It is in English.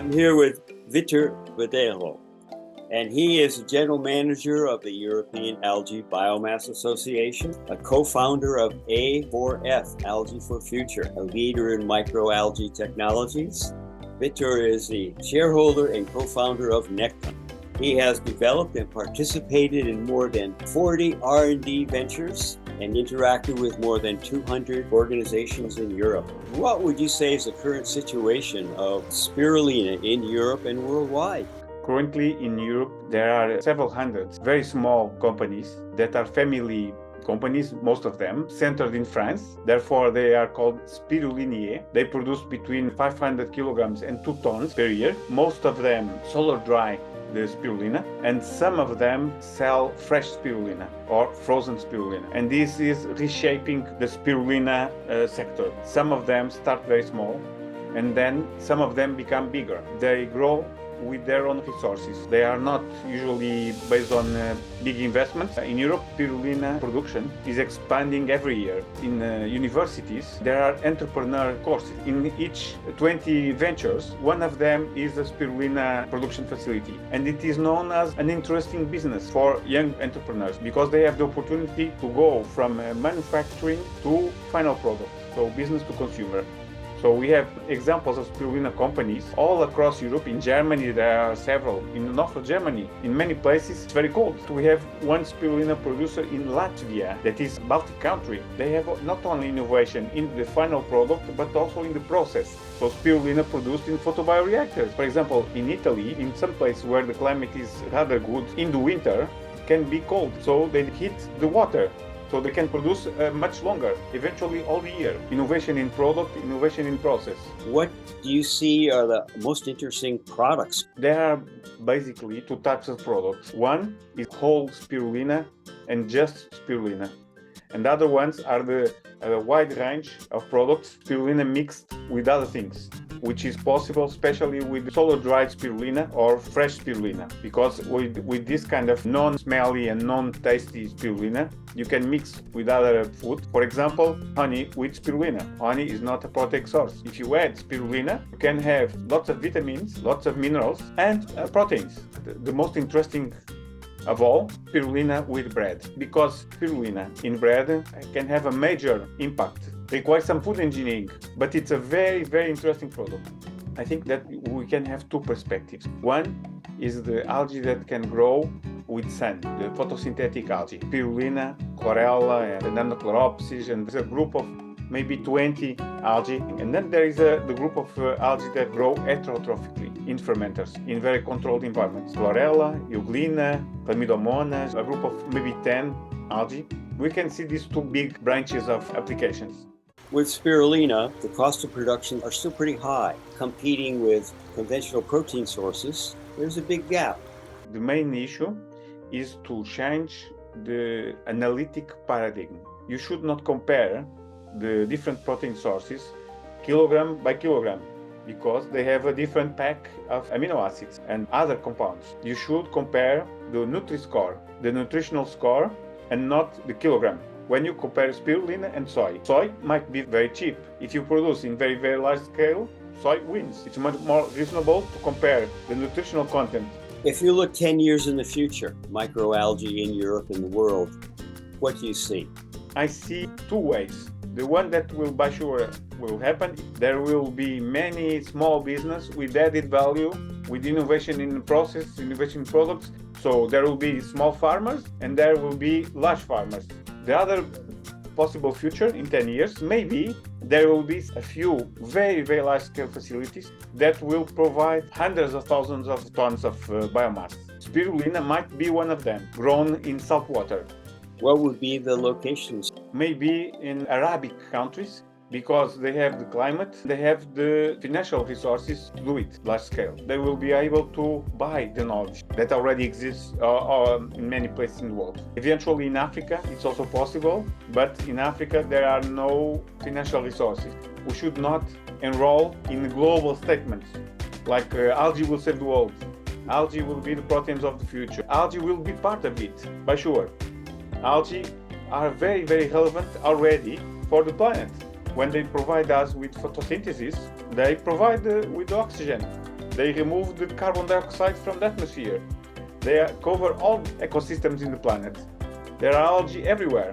I'm here with Vitor Verdehlo, and he is the general manager of the European Algae Biomass Association, a co-founder of A4F, Algae for Future, a leader in microalgae technologies. Vitor is the shareholder and co-founder of Necton. He has developed and participated in more than 40 R&D ventures and interacted with more than 200 organizations in Europe. What would you say is the current situation of spirulina in Europe and worldwide? Currently in Europe, there are several hundreds very small companies that are family companies, most of them centered in France. Therefore, they are called Spirulinae. They produce between 500 kilograms and 2 tons per year. Most of them solar dry the spirulina, and some of them sell fresh spirulina or frozen spirulina. And this is reshaping the spirulina sector. Some of them start very small, and then some of them become bigger. They grow with their own resources. They are not usually based on big investments. In Europe, spirulina production is expanding every year. In universities, there are entrepreneur courses. In each 20 ventures, one of them is a spirulina production facility. And it is known as an interesting business for young entrepreneurs because they have the opportunity to go from manufacturing to final product, so business to consumer. So we have examples of spirulina companies all across Europe. In Germany, there are several. In the north of Germany, in many places, it's very cold. We have one spirulina producer in Latvia, that is a Baltic country. They have not only innovation in the final product, but also in the process. So spirulina produced in photobioreactors. For example, in Italy, in some places where the climate is rather good, in the winter, it can be cold. So they heat the water. So they can produce much longer, eventually all the year. Innovation in product, innovation in process. What do you see are the most interesting products? There are basically two types of products. One is whole spirulina and just spirulina. And the other ones are the wide range of products, spirulina mixed with other things, which is possible especially with solar-dried spirulina or fresh spirulina, because with this kind of non-smelly and non-tasty spirulina, you can mix with other food. For example, honey with spirulina. Honey is not a protein source. If you add spirulina, you can have lots of vitamins, lots of minerals, and proteins. The most interesting of all, spirulina with bread, because spirulina in bread can have a major impact. Requires some food engineering, but it's a very, very interesting product. I think that we can have two perspectives. One is the algae that can grow with sun, the photosynthetic algae, spirulina, chlorella, and nannochloropsis, and there's a group of maybe 20 algae. And then there is the group of algae that grow heterotrophically in fermenters in very controlled environments. Chlorella, euglena, chlamydomonas, a group of maybe 10 algae. We can see these two big branches of applications. With spirulina, the cost of production are still pretty high. Competing with conventional protein sources, there's a big gap. The main issue is to change the analytic paradigm. You should not compare the different protein sources kilogram by kilogram, because they have a different pack of amino acids and other compounds. You should compare the Nutri-Score, the nutritional score, and not the kilogram. When you compare spirulina and soy might be very cheap. If you produce in very, very large scale, soy wins. It's much more reasonable to compare the nutritional content. If you look 10 years in the future, microalgae in Europe and the world, what do you see? I see two ways. The one that will by sure will happen, there will be many small business with added value, with innovation in process, innovation in products. So there will be small farmers and there will be large farmers. The other possible future in 10 years, maybe there will be a few very, very large scale facilities that will provide hundreds of thousands of tons of biomass. Spirulina might be one of them, grown in salt water. What would be the locations? Maybe in Arabic countries, because they have the climate, they have the financial resources to do it large scale. They will be able to buy the knowledge that already exists in many places in the world. Eventually in Africa, it's also possible, but in Africa there are no financial resources. We should not enroll in global statements like algae will save the world. Algae will be the proteins of the future. Algae will be part of it, by sure. Algae are very, very relevant already for the planet. When they provide us with photosynthesis, they provide with oxygen. They remove the carbon dioxide from the atmosphere. They cover all ecosystems in the planet. There are algae everywhere.